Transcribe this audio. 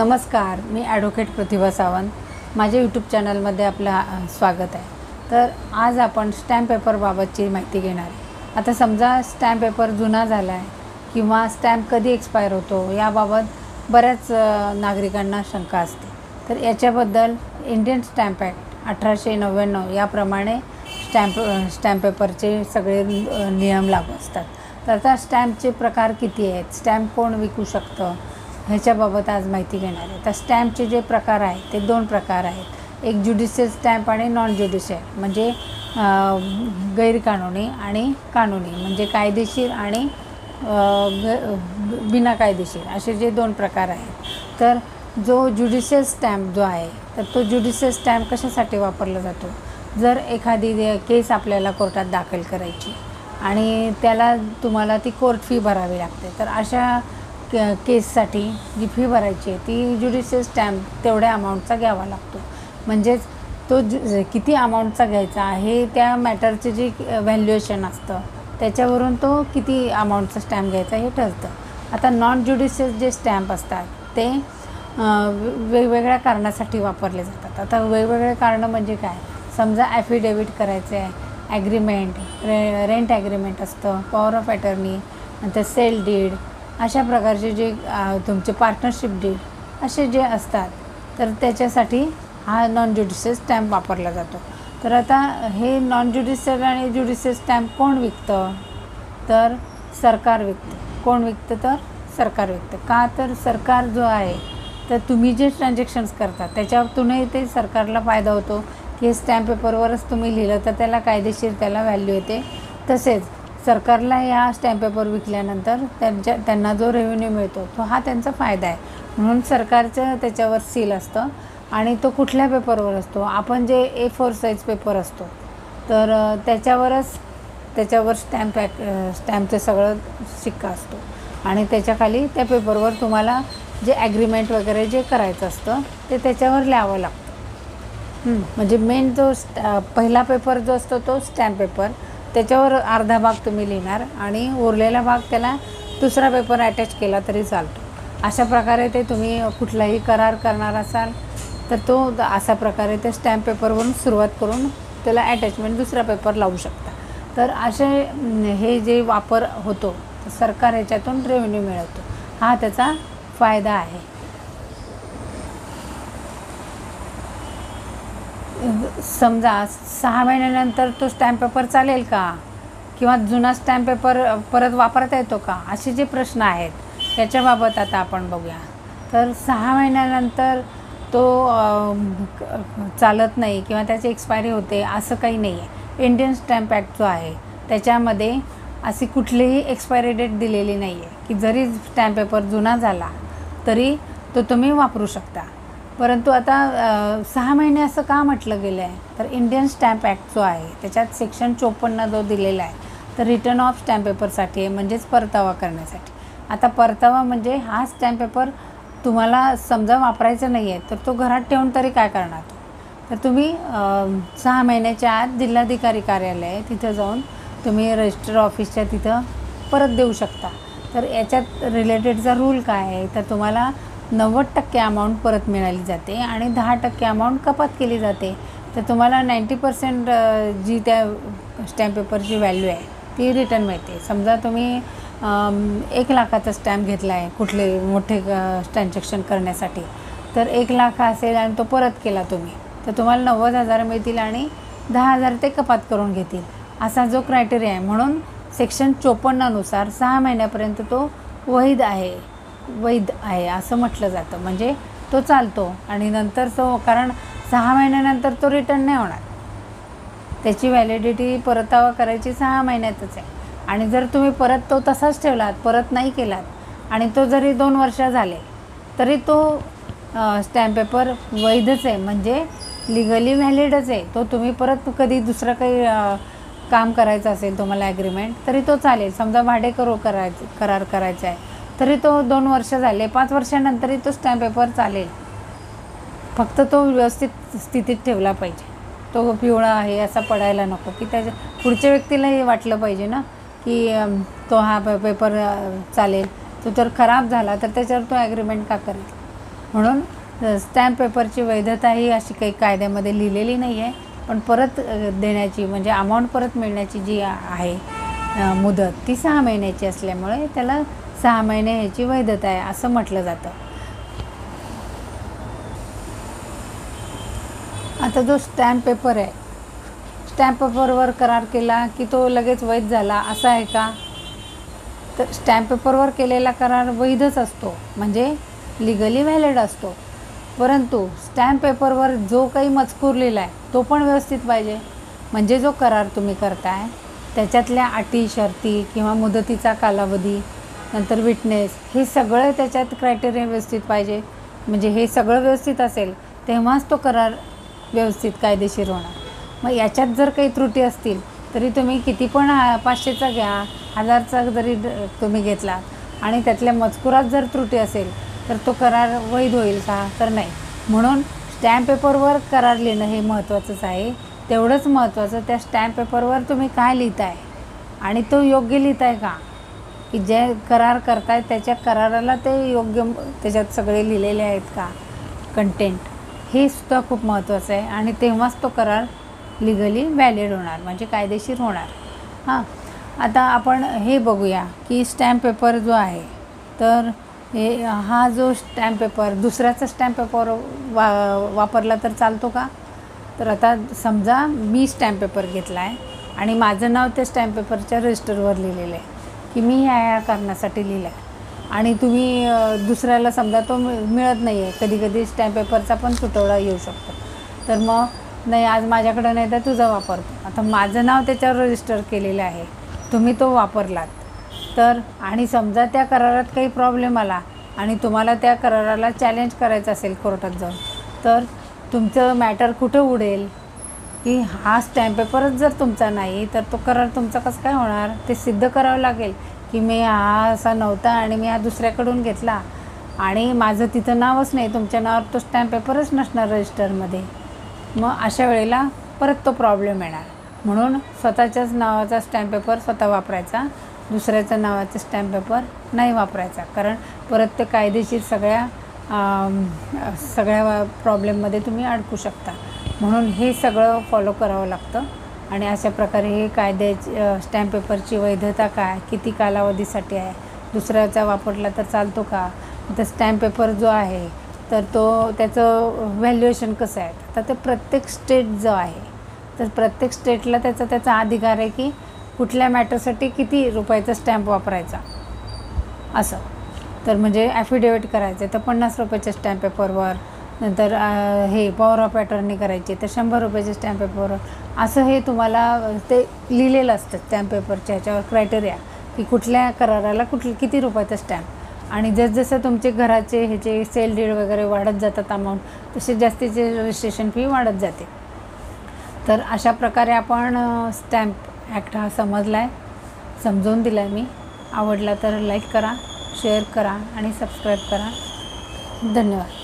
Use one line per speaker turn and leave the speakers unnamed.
नमस्कार, मी ॲडव्होकेट प्रतिभा सावंत. माझ्या यूट्यूब चॅनलमध्ये आपलं स्वागत आहे. तर आज आपण स्टॅम्प पेपरबाबतची माहिती घेणार आहे. आता समजा स्टॅम्प पेपर जुना झाला आहे किंवा स्टॅम्प कधी एक्सपायर होतो याबाबत बऱ्याच नागरिकांना शंका असते. तर याच्याबद्दल इंडियन स्टॅम्प ॲक्ट 1899 याप्रमाणे स्टॅम्प पेपरचे सगळे नियम लागू असतात. तर आता स्टॅम्पचे प्रकार किती आहेत, स्टॅम्प कोण विकू शकतं ह्याच्याबाबत आज माहिती घेणार आहे. तर स्टॅम्पचे जे प्रकार आहेत ते दोन प्रकार आहेत. एक ज्युडिशियल स्टॅम्प आणि नॉन ज्युडिशियल, म्हणजे गैरकानूनी आणि कानूनी, म्हणजे कायदेशीर आणि बिनाकायदेशीर, असे जे दोन प्रकार आहेत. तर जो ज्युडिशियल स्टॅम्प जो आहे तर तो ज्युडिशियल स्टॅम्प कशासाठी वापरला जातो? जर एखादी केस आपल्याला कोर्टात दाखल करायची आणि त्याला तुम्हाला ती कोर्ट फी भरावी लागते, तर अशा केससाठी जी फी भरायची आहे ती ज्युडिशियल स्टॅम्प तेवढ्या अमाऊंटचा घ्यावा लागतो. म्हणजेच तो किती अमाऊंटचा घ्यायचा आहे त्या मॅटरचे जे व्हॅल्युएशन असतं त्याच्यावरून तो किती अमाऊंटचा स्टॅम्प घ्यायचा हे ठरतं. आता नॉन ज्युडिशियल जे स्टॅम्प असतात ते वेगवेगळ्या कारणासाठी वापरले जातात. आता वेगवेगळे कारणं म्हणजे काय? समजा ॲफिडेविट करायचं आहे, ॲग्रीमेंट, रेंट ॲग्रीमेंट असतं, पॉवर ऑफ अटर्नी, नंतर सेल डीड, अशा प्रकारचे जे तुमचे पार्टनरशिप डीड असे जे असतात तर त्याच्यासाठी हा नॉन ज्युडिशियल स्टॅम्प वापरला जातो. तर आता हे नॉन ज्युडिशियल आणि ज्युडिशियल स्टॅम्प कोण विकतं? तर सरकार विकतं. कोण विकतं? तर सरकार विकतं. का? तर सरकार जो आहे तर तुम्ही जे ट्रान्झॅक्शन्स करता त्याच्यातूनही ते सरकारला फायदा होतो की हे स्टॅम्प पेपरवरच तुम्ही लिहिलं तर त्याला कायदेशीर त्याला व्हॅल्यू येते. तसेच सरकारला या स्टॅम्प पेपर विकल्यानंतर त्यांना जो रेव्हेन्यू मिळतो तो हा त्यांचा फायदा आहे. म्हणून सरकारचं त्याच्यावर सील असतं आणि तो कुठल्या पेपरवर असतो? आपण जे A4 साईज पेपर असतो तर त्याच्यावर स्टॅम्पचं सगळं शिक्का असतो आणि त्याच्याखाली त्या पेपरवर तुम्हाला जे ॲग्रीमेंट वगैरे जे करायचं असतं ते त्याच्यावर लिहावं लागतं. म्हणजे मेन जो पहिला पेपर जो असतो तो स्टॅम्प पेपर, त्याच्यावर अर्धा भाग तुम्ही लिहिणार आणि उरलेला भाग त्याला दुसरा पेपर अटॅच केला तरी चालतो. अशा प्रकारे ते तुम्ही कुठलाही करार करणार असाल तर तो अशा प्रकारे ते स्टॅम्प पेपरवरून सुरुवात करून त्याला अटॅचमेंट दुसरा पेपर लावू शकता. तर असे हे जे वापर होतो सरकार ह्याच्यातून रेव्हेन्यू मिळवतो, हा त्याचा फायदा आहे. समजा 6 महिन्यानंतर तो स्टॅम्प पेपर चालेल का? किंवा जुना स्टॅम्प पेपर परत वापरता येतो का? असे जे प्रश्न आहेत याच्याबाबत आता आपण बघूया. तर 6 महिन्यानंतर तो चालत नाही किंवा त्याची एक्सपायरी होते असं काही नाही आहे. इंडियन स्टॅम्प ॲक्ट जो आहे त्याच्यामध्ये अशी कुठलीही एक्सपायरी डेट दिलेली नाही आहे की जरी स्टॅम्प पेपर जुना झाला तरी तो तुम्ही वापरू शकता. परंतु आता 6 महिने असं का म्हटलं गेलं आहे? तर इंडियन स्टॅम्प ॲक्ट जो आहे त्याच्यात सेक्शन 54 जो दिलेला आहे तर रिटर्न ऑफ स्टॅम्प पेपरसाठी आहे, म्हणजेच परतावा करण्यासाठी. आता परतावा म्हणजे हा स्टॅम्प पेपर तुम्हाला समजा वापरायचा नाही आहे तर तो घरात ठेवून तरी काय करणार? तर तुम्ही 6 महिन्याच्या आत जिल्हाधिकारी कार्यालय आहे तिथं जाऊन तुम्ही रजिस्टर ऑफिसच्या तिथं परत देऊ शकता. तर याच्यात रिलेटेडचा रूल काय आहे? तर तुम्हाला 90% अमाऊंट परत मिळाली जाते आणि 10% अमाऊंट कपात केली जाते. तर तुम्हाला 90% जी त्या स्टॅम्प पेपरची व्हॅल्यू आहे ती रिटर्न मिळते. समजा तुम्ही 1 लाखाचा स्टॅम्प घेतला आहे कुठले मोठे ट्रान्झॅक्शन करण्यासाठी, तर 1 लाख असेल आणि तो परत केला तुम्ही तर तुम्हाला 90,000 मिळतील आणि 10,000 ते कपात करून घेतील, असा जो क्रायटेरिया आहे. म्हणून सेक्शन 54 नुसार 6 महिन्यापर्यंत तो वैध आहे असं म्हटलं जातं. म्हणजे तो चालतो आणि नंतर तो, कारण 6 महिन्यानंतर तो रिटर्न नाही होणार, त्याची व्हॅलिडिटी परतावा करायची 6 महिन्यातच आहे. आणि जर तुम्ही परत तो तसाच ठेवलात, परत नाही केलात आणि तो जरी 2 वर्ष झाले तरी तो स्टॅम्प पेपर वैधच आहे, म्हणजे लिगली व्हॅलिडच आहे. तो तुम्ही परत कधी दुसरं काही काम करायचं असेल तुम्हाला ॲग्रीमेंट तरी तो चालेल. समजा करार करायचा आहे तरी तो 2 वर्ष झाले, 5 वर्षानंतरही तो स्टॅम्प पेपर चालेल. फक्त तो व्यवस्थित स्थितीत ठेवला पाहिजे. तो पिवळा आहे असा पडायला नको की त्याच्या पुढच्या व्यक्तीलाही वाटलं पाहिजे ना की तो हा पेपर चालेल. तो जर खराब झाला तर त्याच्यावर तो ॲग्रीमेंट का करेल? म्हणून स्टॅम्प पेपरची वैधता ही अशी काही कायद्यामध्ये लिहिलेली नाही आहे, पण परत देण्याची म्हणजे अमाऊंट परत मिळण्याची जी आहे मुदत ती 6 महिन्याची असल्यामुळे त्याला 6 महिने ह्याची वैधता आहे असं म्हटलं जातं. आता जो स्टॅम्प पेपर आहे, स्टॅम्प पेपरवर करार केला की तो लगेच वैध झाला असं आहे का? तर स्टॅम्प पेपरवर केलेला करार वैधच असतो, म्हणजे लिगली व्हॅलिड असतो. परंतु स्टॅम्प पेपरवर जो काही मजकूर लिहिला आहे तो पण व्यवस्थित पाहिजे. म्हणजे जो करार तुम्ही करताय त्याच्यातल्या अटी शर्ती किंवा मुदतीचा कालावधी, नंतर विटनेस, हे सगळं त्याच्यात क्रायटेरिया व्यवस्थित पाहिजे. म्हणजे हे सगळं व्यवस्थित असेल तेव्हाच तो करार व्यवस्थित कायदेशीर होणार. मग याच्यात जर काही त्रुटी असतील तरी तुम्ही किती पण 500चा घ्या, 1000चा जरी तुम्ही घेतला आणि त्यातल्या मजकुरात जर त्रुटी असेल तर तो करार वैध होईल का? तर नाही. म्हणून स्टॅम्प पेपरवर करार लिहिणं हे महत्त्वाचंच आहे. तेवढंच महत्त्वाचं त्या स्टॅम्प पेपरवर तुम्ही काय लिहिताय आणि तो योग्य लिहिताय का, की जे करार करताय त्याच्या कराराला ते योग्य त्याच्यात सगळे लिहिलेले आहेत का कंटेंट, हे सुद्धा खूप महत्त्वाचं आहे. आणि तेव्हाच तो करार लिगली व्हॅलिड होणार, म्हणजे कायदेशीर होणार. हां, आता आपण हे बघूया की स्टॅम्प पेपर जो आहे तर हा जो स्टॅम्प पेपर दुसऱ्याचा स्टॅम्प पेपर वापरला तर चालतो का? तर आता समजा मी स्टॅम्प पेपर घेतला आहे आणि माझं नाव त्या स्टॅम्प पेपरच्या रजिस्टरवर लिहिलेलं आहे की मी ह्या कारणासाठी लिहिलं आहे, आणि तुम्ही दुसऱ्याला समजा तो मिळत नाही आहे. कधी कधी स्टॅम्प पेपरचा पण तुटवडा येऊ शकतो. तर मग नाही, आज माझ्याकडं नाही तर तुझा वापरतो. आता माझं नाव त्याच्यावर रजिस्टर केलेलं आहे, तुम्ही तो वापरलात तर, आणि समजा त्या करारात काही प्रॉब्लेम आला आणि तुम्हाला त्या कराराला चॅलेंज करायचं असेल कोर्टात जाऊन, तर तुमचं मॅटर कुठं उडेल की हा स्टॅम्प पेपरच जर तुमचा नाही तर तो करार तुमचा कसं काय होणार? ते सिद्ध करावं लागेल की मी हा असा नव्हता आणि मी हा दुसऱ्याकडून घेतला आणि माझं तिथं नावच नाही, तुमच्या नावावर तो स्टॅम्प पेपरच नसणार रजिस्टरमध्ये. मग अशा वेळेला परत तो प्रॉब्लेम येणार. म्हणून स्वतःच्याच नावाचा स्टॅम्प पेपर स्वतः वापरायचा, दुसऱ्याच्या नावाचा स्टॅम्प पेपर नाही वापरायचा, कारण परत ते कायदेशीर सगळ्या प्रॉब्लेममध्ये तुम्ही अडकू शकता. म्हणून हे सगळं फॉलो करावं लागतं. आणि अशा प्रकारे हे कायद्याची स्टॅम्प पेपरची वैधता काय, किती कालावधीसाठी आहे, दुसऱ्याचा वापरला तर चालतो का, तर स्टॅम्प पेपर जो आहे तर तो त्याचं व्हॅल्युएशन कसं आहे. आता ते प्रत्येक स्टेट जो आहे तर प्रत्येक स्टेटला त्याचा अधिकार आहे की कुठल्या मॅटरसाठी किती रुपयाचा स्टॅम्प वापरायचा असं. तर म्हणजे ॲफिडेविट करायचं तर 50 रुपयाच्या स्टॅम्प पेपरवर, नंतर हे पॉवर ऑफ अटॉर्नी करायची तर 100 रुपयाच्या स्टॅम्प पेपरवर, असं हे तुम्हाला ते लिहिलेलं असतं स्टॅम्प पेपरच्या ह्याच्यावर क्रायटेरिया की कुठल्या कराराला किती रुपयाचा स्टॅम्प. आणि जसजसं तुमचे घराचे ह्याचे सेल डीड वगैरे वाढत जातात अमाऊंट, तसे जास्तीचे रजिस्ट्रेशन फी वाढत जाते. तर अशा प्रकारे आपण स्टॅम्प ॲक्ट हा समजला आहे, समजवून दिला आहे मी. आवडला तर लाईक करा, शेअर करा आणि सबस्क्राईब करा. धन्यवाद.